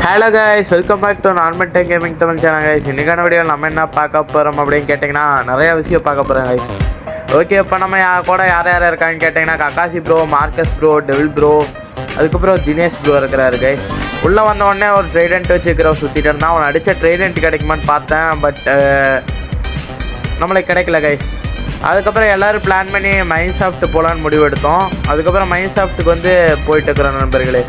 Hello guys, welcome back to normal tech gaming Tamil channel guys. இன்றைக்கான video நம்ம என்ன பார்க்க போகிறோம் அப்படின்னு கேட்டிங்கன்னா நிறையா விஷயம் பார்க்க போகிறோம் கைஸ். ஓகே, இப்போ நம்ம கூட யார் யார் இருக்கான்னு கேட்டிங்கன்னா Kakashi bro, Marcus bro, devil bro, அதுக்கப்புறம் தினேஷ் ப்ரோ இருக்கிறாரு கைஸ். உள்ளே வந்த உடனே ஒரு ட்ரைடென்ட் வச்சுக்கிறவ சுற்றிட்டு இருந்தான். அவன் அடித்த ட்ரைடென்ட் கிடைக்குமான்னு பார்த்தேன், பட் நம்மளுக்கு கிடைக்கல கைஸ். அதுக்கப்புறம் எல்லோரும் பிளான் பண்ணி மைன்சாஃப்ட் போகலான்னு முடிவு எடுத்தோம். அதுக்கப்புறம் மைன்சாஃப்ட்டுக்கு வந்து போயிட்டு இருக்கிறோம் நண்பர்களே.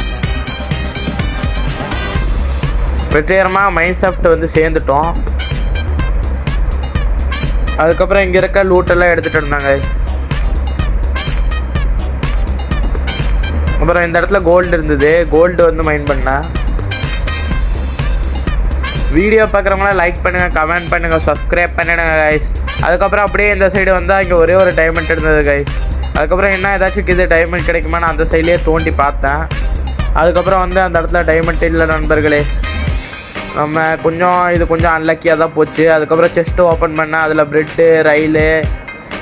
வெற்றிகரமாக மைன்சாஃப்ட் வந்து சேர்ந்துட்டோம். அதுக்கப்புறம் இங்கே இருக்க லூட்டெல்லாம் எடுத்துகிட்டு இருந்தாங்க. அப்புறம் இந்த இடத்துல கோல்டு இருந்தது, கோல்டு வந்து மைன் பண்ணேன். வீடியோ பார்க்குறவங்களாம் லைக் பண்ணுங்கள், கமெண்ட் பண்ணுங்கள், சப்ஸ்கிரைப் பண்ணிடுங்க கைஸ். அதுக்கப்புறம் அப்படியே இந்த சைடு வந்தால் இங்கே ஒரே ஒரு டைமண்ட் இருந்தது கைஸ். அதுக்கப்புறம் என்ன ஏதாச்சும் இது டைமண்ட் கிடைக்குமா நான் அந்த சைட்லேயே தோண்டி பார்த்தேன். அதுக்கப்புறம் வந்து அந்த இடத்துல டைமண்ட் இல்லை நண்பர்களே. நம்ம கொஞ்சம் அன்லக்கியாக தான் போச்சு. அதுக்கப்புறம் செஸ்ட்டு ஓப்பன் பண்ணேன், அதில் ப்ரெட்டு, ரயிலு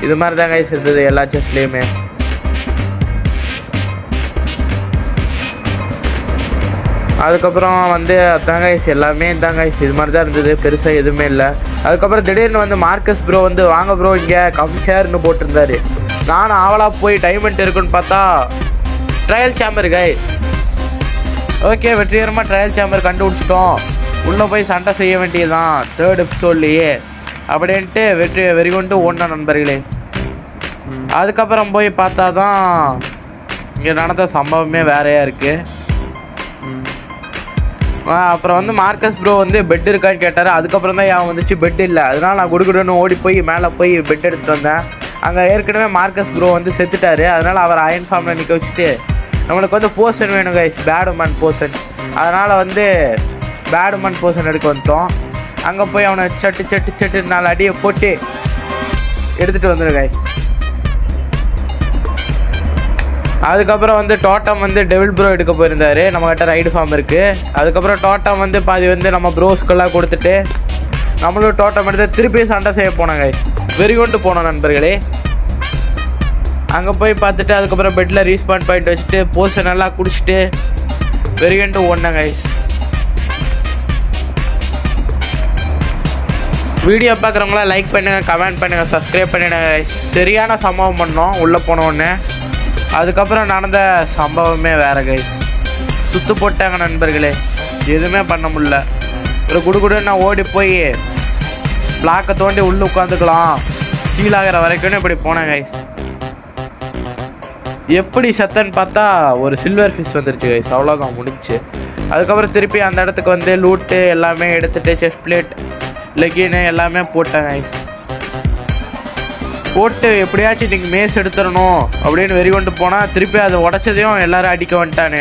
இது மாதிரி தான் கைஸ் இருந்தது எல்லா செஸ்ட்லேயுமே. அதுக்கப்புறம் வந்து அதான் கைஸ் எல்லாமே தான் கைஸ் இது மாதிரி தான் இருந்தது, பெருசாக எதுவுமே இல்லை. அதுக்கப்புறம் திடீர்னு வந்து மார்க்கஸ் ப்ரோ வந்து வாங்க ப்ரோ இங்கே கம்மியார்னு போட்டிருந்தாரு. நானும் ஆவலாக போய் டைமண்ட் இருக்குன்னு பார்த்தா ட்ரையல் சேம்பர் கைஸ். ஓகே, வெற்றிகரமாக ட்ரையல் சேம்பர் கண்டுபிடிச்சிட்டோம். உள்ளே போய் சண்டை செய்ய வேண்டியதுதான் 3rd எபிசோட்லேயே அப்படின்ட்டு வெறி கொண்டு ஓடின நண்பர்களே. அதுக்கப்புறம் போய் பார்த்தா தான் இங்கே நடந்த சம்பவமே வேறையாக இருக்குது. அப்புறம் வந்து மார்க்கஸ் ப்ரோ வந்து பெட் இருக்கான்னு கேட்டார். அதுக்கப்புறம் தான் ஏன் வந்துச்சு பெட் இல்லை. அதனால் நான் குடுக்குடுன்னு ஓடி போய் மேலே போய் பெட் எடுத்துகிட்டு வந்தேன். அங்கே ஏற்கனவே மார்க்கஸ் ப்ரோ வந்து செத்துட்டார். அதனால் அவர் அயன் ஃபார்மில் நிற்க வச்சுட்டு நம்மளுக்கு வந்து போர்ஷன் வேணும் கைஸ், பேடுமேன் போர்ஷன். அதனால் வந்து பேடுமேன் போர்ஷன் எடுக்க வந்துட்டோம். அங்கே போய் அவனை சட்டு 4 அடியை போட்டு எடுத்துகிட்டு வந்துடு கைஸ். அதுக்கப்புறம் வந்து டோட்டம் வந்து டெவில் ப்ரோ எடுக்க போயிருந்தார். நம்மக்கிட்ட ரைடு ஃபார்ம் இருக்குது. அதுக்கப்புறம் டோட்டம் வந்து பாதி வந்து நம்ம ப்ரோஸ்க்கெல்லாம் கொடுத்துட்டு நம்மளும் டோட்டம் எடுத்து திருப்பி சண்டை செய்ய போனோம் கைஸ். வெறி கொண்டு போனோம் நண்பர்களே. அங்கே போய் பார்த்துட்டு அதுக்கப்புறம் பெட்டில் ரீஸ்பான் பாயிண்ட் வச்சுட்டு போர்ஷன் எல்லாம் குடிச்சிட்டு வெறிகண்டு ஓடினேன் கைஸ். வீடியோ பார்க்குறவங்களாம் லைக் பண்ணுங்கள், கமெண்ட் பண்ணுங்கள், சப்ஸ்கிரைப் பண்ணிடுங்க கைஸ். சரியான சம்பவம் பண்ணோம் உள்ளே போனோடனே. அதுக்கப்புறம் நடந்த சம்பவமே வேறு கைஸ். சுற்று போட்டாங்க நண்பர்களே, எதுவுமே பண்ண முடியல. ஒரு குடுகுடுன்னு நான் ஓடி போய் பிளாக்கை தோண்டி உள்ளே உட்காந்துக்கலாம் கீழாகிற வரைக்கும் இப்படி போனேன் கைஸ். எப்படி செத்தன்னு பார்த்தா ஒரு சில்வர் ஃபிஷ் வந்துருச்சு கைஸ். அவ்வளோதான் முடிச்சு. அதுக்கப்புறம் திருப்பி அந்த இடத்துக்கு வந்து லூட்டு எல்லாமே எடுத்துகிட்டு செஸ்ட் பிளேட், லெகின்னு எல்லாமே போட்டேன் கைஸ். போட்டு எப்படியாச்சும் நீங்கள் மேஸ் எடுத்துடணும் அப்படின்னு வெறி கொண்டு போனால் திருப்பி அதை உடச்சதையும் எல்லோரும் அடிக்க வந்துட்டானு.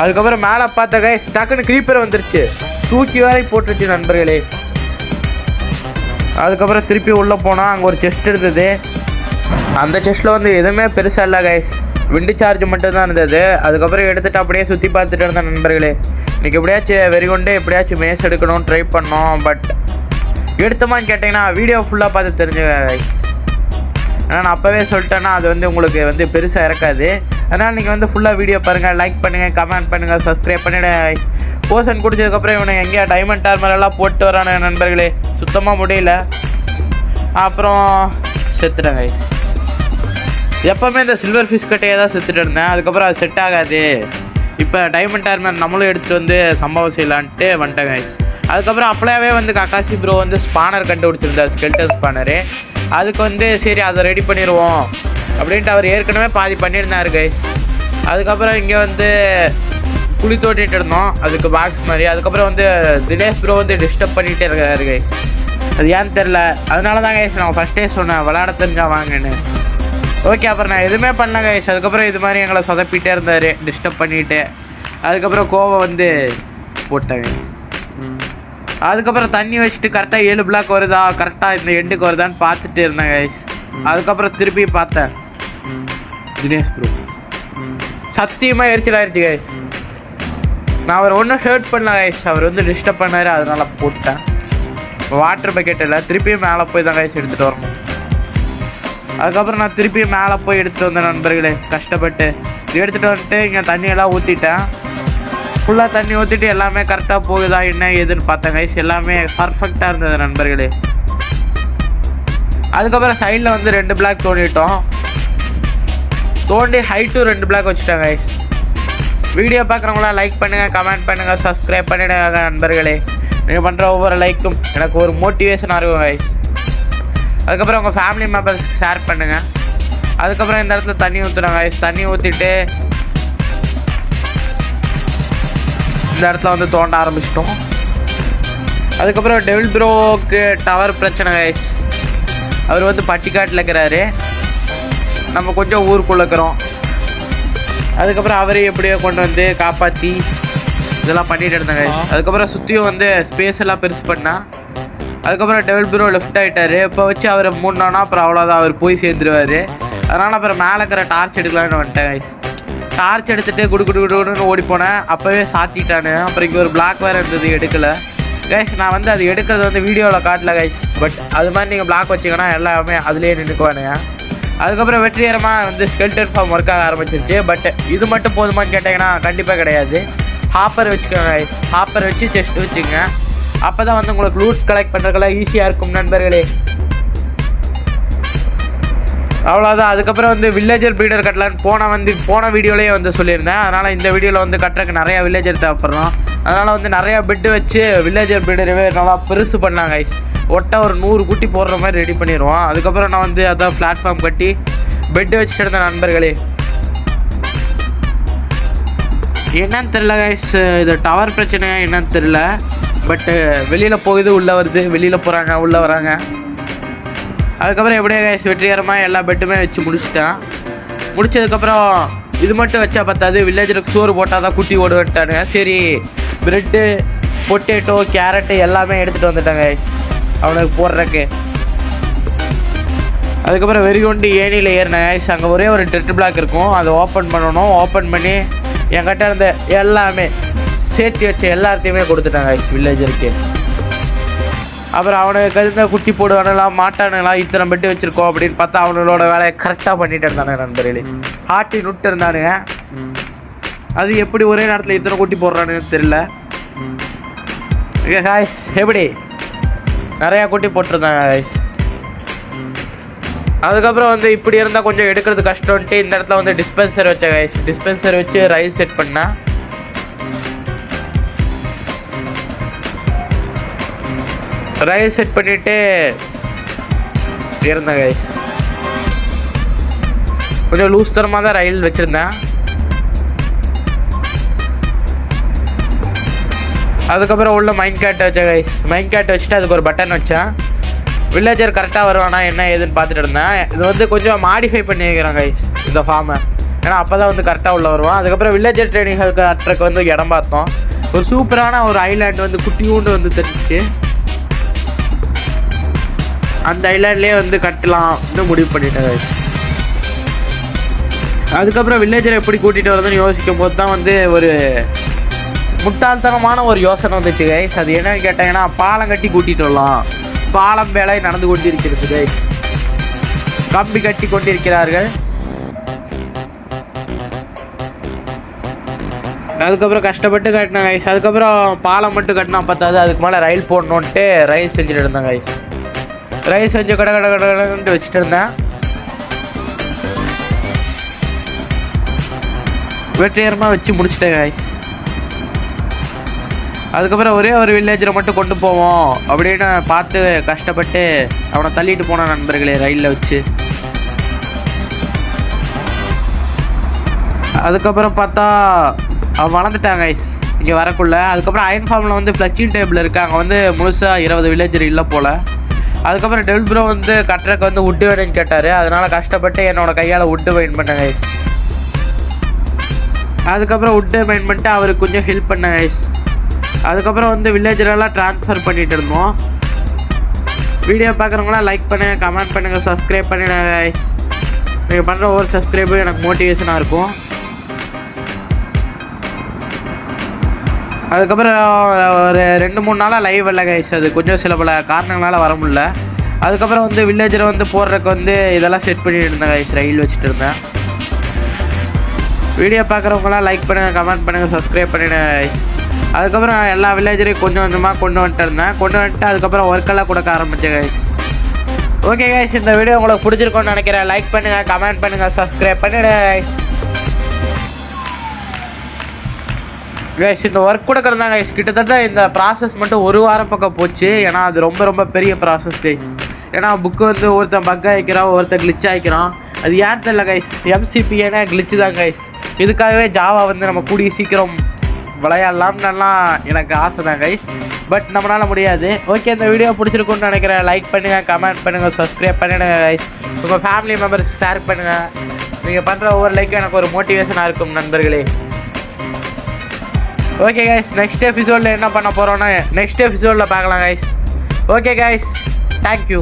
அதுக்கப்புறம் மேலே பார்த்த கைஸ் டக்குன்னு க்ரீப்பர் வந்துருச்சு, தூக்கி வரை போட்டுருச்சு நண்பர்களே. அதுக்கப்புறம் திருப்பி உள்ளே போனால் அங்கே ஒரு செஸ்ட் இருந்தது. அந்த செஸ்ட்டில் வந்து எதுவுமே பெருசாக இல்லை கைஸ், விண்டு சார்ஜ் மட்டும்தான் இருந்தது. அதுக்கப்புறம் எடுத்துகிட்டு அப்படியே சுற்றி பார்த்துட்டு இருந்தேன் நண்பர்களே. இன்றைக்கி எப்படியாச்சும் வெறி கொண்டு எப்படியாச்சும் மேஸ் எடுக்கணும்னு ட்ரை பண்ணோம். பட் எடுத்தோமான்னு கேட்டிங்கன்னா வீடியோ ஃபுல்லாக பார்த்து தெரிஞ்சுங்க கைஸ். ஏன்னா நான் அப்போவே சொல்லிட்டேன்னா அது வந்து உங்களுக்கு வந்து பெருசாக இறக்காது. அதனால் நீங்கள் வந்து ஃபுல்லாக வீடியோ பாருங்கள், லைக் பண்ணுங்கள், கமெண்ட் பண்ணுங்கள், சப்ஸ்கிரைப் பண்ணிவிடுங்க கைஸ். போர்ஷன் குடிச்சதுக்கப்புறம் இவனை எங்கேயா டைமண்ட் ஆர்மரெல்லாம் போட்டு வரானு நண்பர்களே, சுத்தமாக முடியல. அப்புறம் செத்துட்டேன் கைஸ். எப்போவுமே இந்த சில்வர் ஃபிஷ் கட்டையே தான் செத்துட்டு இருந்தேன். அதுக்கப்புறம் அது செட் ஆகாது, இப்போ டைமண்ட் ஆர்மர் நம்மளும் எடுத்துகிட்டு வந்து சம்பவம் செய்யலான்ட்டு வந்துட்டேன் கைஸ். அதுக்கப்புறம் அப்போவே வந்து கக்காசி ப்ரோ வந்து ஸ்பானர் கண்டுபிடிச்சிருந்தார், ஸ்கெல்டன் ஸ்பானரு. அதுக்கு வந்து சரி அதை ரெடி பண்ணிடுவோம் அப்படின்ட்டு அவர் ஏற்கனவே பாதி பண்ணியிருந்தார் கைஸ். அதுக்கப்புறம் இங்கே வந்து குழி தோட்டிகிட்டு இருந்தோம், அதுக்கு பாக்ஸ் மாதிரி. அதுக்கப்புறம் வந்து தினேஷ் ப்ரோ வந்து டிஸ்டர்ப் பண்ணிகிட்டே இருக்கிறாரு கைஸ். அது ஏன்னு தெரில. அதனால தான் கைஸ் நான் ஃபஸ்ட்டே சொன்னேன் விளாட தெரிஞ்சா வாங்கன்னு. ஓகே, அப்புறம் நான் எதுவுமே பண்ணல கைஸ். அதுக்கப்புறம் இது மாதிரி எங்களை சொதப்பிகிட்டே இருந்தார், டிஸ்டர்ப் பண்ணிவிட்டு. அதுக்கப்புறம் கோவம் வந்து போட்டேன் கைஸ். அதுக்கப்புறம் தண்ணி வச்சுட்டு கரெக்டாக 7 பிளாக் வருதா, கரெக்டாக இந்த எண்டுக்கு வருதான்னு பார்த்துட்டு இருந்தேன் கைஸ். அதுக்கப்புறம் திருப்பி பார்த்தேன் தினேஷ் ப்ரோ சத்தியமாக எரிச்சல் ஆயிடுச்சு கைஸ். நான் அவர் ஒன்றும் ஹர்ட் பண்ணல கைஸ், அவர் வந்து டிஸ்டர்ப் பண்ணார், அதனால் போட்டேன். வாட்டர் பக்கெட் இல்லை, திருப்பியும் மேலே போய் தான் கைஸ் எடுத்துகிட்டு வரணும். அதுக்கப்புறம் நான் திருப்பியும் மேலே போய் எடுத்துகிட்டு வந்தேன் நண்பர்களே, கஷ்டப்பட்டு எடுத்துகிட்டு வந்துட்டு இங்கே தண்ணியெல்லாம் ஊற்றிட்டேன். ஃபுல்லாக தண்ணி ஊற்றிட்டு எல்லாமே கரெக்டாக போகுதா என்ன ஏதுன்னு பார்த்தேன் கைஸ். எல்லாமே பர்ஃபெக்டாக இருந்தது நண்பர்களே. அதுக்கப்புறம் சைடில் வந்து 2 பிளாக் தோண்டிட்டோம். தோண்டி ஹைட்டும் 2 பிளாக் வச்சுட்டேன் கைஸ். வீடியோ பார்க்குறவங்களாம் லைக் பண்ணுங்கள், கமெண்ட் பண்ணுங்கள், சப்ஸ்கிரைப் பண்ணிவிடுங்க நண்பர்களே. நீங்கள் பண்ணுற ஒவ்வொரு லைக்கும் எனக்கு ஒரு மோட்டிவேஷனாக இருக்கும் கைஸ். அதுக்கப்புறம் உங்கள் ஃபேமிலி மெம்பர்ஸ்க்கு ஷேர் பண்ணுங்கள். அதுக்கப்புறம் இந்த இடத்துல தண்ணி ஊற்றுறாங்க கைஸ். தண்ணி ஊற்றிட்டு இந்த இடத்துல வந்து தோண்ட ஆரம்பிச்சிட்டோம். அதுக்கப்புறம் டெவில் ப்ரோக்கு டவர் பிரச்சனை கைஸ். அவர் வந்து பட்டிக்காட்டில் இருக்கிறாரு, நம்ம கொஞ்சம் ஊருக்குள்ளே இருக்கிறோம். அதுக்கப்புறம் அவரையும் எப்படியோ கொண்டு வந்து காப்பாற்றி இதெல்லாம் பண்ணிகிட்டு இருந்தாங்க. அதுக்கப்புறம் சுற்றியும் வந்து ஸ்பேஸ் எல்லாம் பெருசு பண்ணால் அதுக்கப்புறம் டெவில் ப்ரோ லெஃப்ட் ஆகிட்டார். இப்போ வச்சு அவரை மூடினோன்னா அப்புறம் அவ்வளோதான், அவர் போய் சேர்ந்துருவார். அதனால் அப்புறம் மேலே இருக்கிற டார்ச் எடுக்கலான்னு வந்துட்டேன் கைஸ். டார்ச் எடுத்துகிட்டு குடுன்னு ஓடி போனேன். அப்போவே சாத்திட்டானு. அப்புறம் இங்கே ஒரு பிளாக் வேறு இருந்தது, எடுக்கலை கைஸ். நான் வந்து அது எடுக்கிறது வந்து வீடியோவில் காட்டல கைஸ். பட் அது மாதிரி நீங்கள் பிளாக் வச்சிங்கன்னா எல்லாமே அதுலேயே நின்றுக்குவானுங்க. அதுக்கப்புறம் வெற்றிகரமாக வந்து ஸ்கெல்டன் ஃபார்ம் ஒர்க் ஆக ஆரம்பிச்சிருச்சு. பட் இது மட்டும் போதுமான்னு கேட்டிங்கன்னா கண்டிப்பாக கிடையாது. ஹாப்பர் வச்சுக்கோங்க கைஸ். ஹாப்பர் வச்சு செஸ்ட் வச்சுங்க. அப்போ தான் வந்து உங்களுக்கு லூட் கலெக்ட் பண்ணுறதுக்கெல்லாம் ஈஸியாக இருக்கும் நண்பர்களே. அவ்வளோதான். அதுக்கப்புறம் வந்து வில்லேஜர் ப்ரீடர் கட்டலான்னு போன வீடியோலேயே வந்து சொல்லியிருந்தேன். அதனால் இந்த வீடியோவில் வந்து கட்டுறதுக்கு நிறையா வில்லேஜர் தேவைப்படுறோம். அதனால் வந்து நிறையா பெட்டு வச்சு வில்லேஜர் ப்ரீடரவே நல்லா பெருசு பண்ணலாம் கைஸ். ஒட்டை ஒரு 100 குட்டி போடுற மாதிரி ரெடி பண்ணிடுவோம். அதுக்கப்புறம் நான் வந்து அதான் பிளாட்ஃபார்ம் கட்டி பெட்டு வச்சுட்டு இருந்தேன் நண்பர்களே. என்னன்னு தெரில கைஸ், இது டவர் பிரச்சனை என்னன்னு தெரில. பட்டு வெளியில் போகுது, உள்ளே வருது, வெளியில் போகிறாங்க, உள்ளே வராங்க. அதுக்கப்புறம் எப்படியே கைஸ் வெற்றிகரமாக எல்லா பெட்டுமே வச்சு முடிச்சிட்டேன். முடிச்சதுக்கப்புறம் இது மட்டும் வச்சா பத்தாது, வில்லேஜருக்கு சோறு போட்டால் தான் குட்டி ஓடு விட்டானுங்க. சரி ப்ரெட்டு, பொட்டேட்டோ, கேரட்டு எல்லாமே எடுத்துகிட்டு வந்துட்டாங்க அவனுக்கு போடுறக்கு. அதுக்கப்புறம் வெறிகொண்டு ஏணியில் ஏறினேன் கைஸ். அங்கே ஒரே ஒரு டெட் பிளாக் இருக்கும், அதை ஓப்பன் பண்ணணும். ஓப்பன் பண்ணி என்கிட்ட இருந்த எல்லாமே சேர்த்து வச்ச எல்லாத்தையுமே கொடுத்துட்டாங்க கைஸ் வில்லேஜருக்கு. அப்புறம் அவனுக்கு கருந்த குட்டி போடுவானுலாம் மாட்டானுங்களாம், இத்தனை பெட்டு வச்சுருக்கோம் அப்படின்னு பார்த்தா அவனோட வேலையை கரெக்டாக பண்ணிட்டு இருந்தானுங்க நண்பர்களே. ஆட்டி நுட்டு இருந்தானுங்க. அது எப்படி ஒரே நேரத்தில் இத்தனை குட்டி போடுறானுங்கன்னு தெரியல. கைஸ் எப்படி நிறையா குட்டி போட்டிருந்தாங்க கைஸ். அதுக்கப்புறம் வந்து இப்படி இருந்தால் கொஞ்சம் எடுக்கிறது கஷ்டம்ன்ட்டு இந்த இடத்துல வந்து டிஸ்பென்சர் வச்ச கைஸ். டிஸ்பென்சர் வச்சு ரைஸ் செட் பண்ணேன். ரைஸ் செட் பண்ணிவிட்டு இருந்தேன் கைஸ். கொஞ்சம் லூஸ் தரமாக தான் ரயில் வச்சுருந்தேன். அதுக்கப்புறம் உள்ள மைண்ட் கேட் வச்சேன் கைஸ். மைண்ட் கேட் வச்சுட்டு அதுக்கு ஒரு பட்டன் வச்சேன். வில்லேஜர் கரெக்டாக வருவானா என்ன ஏதுன்னு பார்த்துட்டு இருந்தேன். இது வந்து கொஞ்சம் மாடிஃபை பண்ணி வைக்கிறேன் கைஸ் இந்த ஃபார்மை, ஏன்னா அப்போ தான் வந்து கரெக்டாக உள்ள வருவான். அதுக்கப்புறம் வில்லேஜர் ட்ரைனிங்களுக்கு அட்ரக்கு வந்து இடம் பார்த்தோம். ஒரு சூப்பரான ஒரு ஐலாண்ட் வந்து குட்டியூண்டு வந்து தெரிஞ்சிச்சு. அந்த ஐலாண்ட்லேயே வந்து கட்டலாம்னு முடிவு பண்ணிட்டேன் கைஸ். அதுக்கப்புறம் வில்லேஜரை எப்படி கூட்டிகிட்டு வரதுன்னு யோசிக்கும் போது தான் வந்து ஒரு முட்டாள்தனமான ஒரு யோசனை வந்துச்சு கைஸ். அது என்னன்னு கேட்டாங்கன்னா, பாலம் கட்டி கூட்டிகிட்டு வரலாம். பாலம் வேலை நடந்து கொண்டிருக்கிறது கைஸ். கம்பி கட்டி கொண்டிருக்கிறார்கள். அதுக்கப்புறம் கஷ்டப்பட்டு கட்டினேன் கைஸ். அதுக்கப்புறம் பாலம் மட்டும் கட்டினா பார்த்தாது, அதுக்கு மேலே ரயில் போடணுன்ட்டு ரயில் செஞ்சுட்டு இருந்தேன் கைஸ். ரயில் செஞ்சு கடை வச்சுட்டு இருந்தேன். வெற்றிகரமாக வச்சு முடிச்சிட்டேன் கைஸ். அதுக்கப்புறம் ஒரே ஒரு வில்லேஜரை மட்டும் கொண்டு போவோம் அப்படின்னு பார்த்து கஷ்டப்பட்டு அவனை தள்ளிட்டு போன நண்பர்களே ரயிலில் வச்சு. அதுக்கப்புறம் பார்த்தா அவன் வளர்ந்துட்டாங்க கைஸ் இங்கே வரக்குள்ள. அதுக்கப்புறம் அயன் ஃபார்மில் வந்து ஃப்ளக்சிங் டேபிள் இருக்குது, அங்கே வந்து முழுசாக 20 வில்லேஜர் இல்லை போல். அதுக்கப்புறம் டெவில் ப்ரோ வந்து கட்டுறக்கு வந்து உட்டு வேணும்னு கேட்டார். அதனால் கஷ்டப்பட்டு என்னோடய கையால் உட்டு வைன் பண்ணேன் கைஸ். அதுக்கப்புறம் உட்டு வைன் பண்ணிட்டு அவருக்கு கொஞ்சம் ஹெல்ப் பண்ணேன் கைஸ். அதுக்கப்புறம் வந்து வில்லேஜரெல்லாம் ட்ரான்ஸ்ஃபர் பண்ணிகிட்டு இருந்தோம். வீடியோ பார்க்குறவங்களாம் லைக் பண்ணுங்கள், கமெண்ட் பண்ணுங்கள், சப்ஸ்கிரைப் பண்ணிடுங்க கைஸ். நீங்கள் பண்ணுற ஒவ்வொரு சப்ஸ்கிரைபும் எனக்கு மோட்டிவேஷனாக இருக்கும். அதுக்கப்புறம் ஒரு 2-3 நாளாக லைவ் இல்லை கைஸ். அது கொஞ்சம் சில பல காரணங்களால் வர முடியல. அதுக்கப்புறம் வந்து வில்லேஜரை வந்து போடுறதுக்கு வந்து இதெல்லாம் செட் பண்ணிட்டு இருந்தேன் கைஸ். ரயில் வச்சுட்டு இருந்தேன். வீடியோ பார்க்குறவங்களாம் லைக் பண்ணுங்கள், கமெண்ட் பண்ணுங்கள், சப்ஸ்கிரைப் பண்ணிவிடுங்க கைஸ். அதுக்கப்புறம் எல்லா வில்லேஜரையும் கொஞ்சம் கொஞ்சமாக கொண்டு வந்துட்டு அதுக்கப்புறம் ஒர்க்கெல்லாம் கொடுக்க ஆரம்பித்தேன் கைஸ். ஓகே கைஸ், இந்த வீடியோ உங்களுக்கு பிடிச்சிருக்கோன்னு நினைக்கிறேன். லைக் பண்ணுங்கள், கமெண்ட் பண்ணுங்கள், சப்ஸ்கிரைப் பண்ணிவிடுங்க கைஸ். கைஸ் இந்த ஒர்க் கொடுக்குறது தான் கைஸ். கிட்டத்தட்ட இந்த ப்ராசஸ் மட்டும் 1 வாரம் பக்கம் போச்சு. ஏன்னா அது ரொம்ப ரொம்ப பெரிய ப்ராசஸ் கைஸ். ஏன்னா புக்கு வந்து ஒருத்தன் பக் ஆகிக்கிறான், ஒருத்தன் கிளிச் ஆகிக்கிறான். அது ஏன் தெரியல கைஸ். MCPனா கிளிச்சு தான் கைஸ். இதுக்காகவே ஜாவா வந்து நம்ம கூடிய சீக்கிரம் விளையாடலாம்னுலாம் எனக்கு ஆசை தான் கைஸ். பட் நம்மளால் முடியாது. ஓகே, இந்த வீடியோ பிடிச்சிருக்குன்னு நினைக்கிறேன். லைக் பண்ணுங்கள், கமெண்ட் பண்ணுங்கள், சப்ஸ்கிரைப் பண்ணிவிடுங்க கைஸ். உங்கள் ஃபேமிலி மெம்பர்ஸ் ஷேர் பண்ணுங்கள். நீங்கள் பண்ணுற ஒவ்வொரு லைக்கும் எனக்கு ஒரு மோட்டிவேஷனாக இருக்கும் நண்பர்களே. ஓகே கைஸ், நெக்ஸ்ட் எபிசோடில் என்ன பண்ண போகிறோன்னு நெக்ஸ்ட் எபிசோடில் பார்க்கலாம் கைஸ். Okay guys, thank you.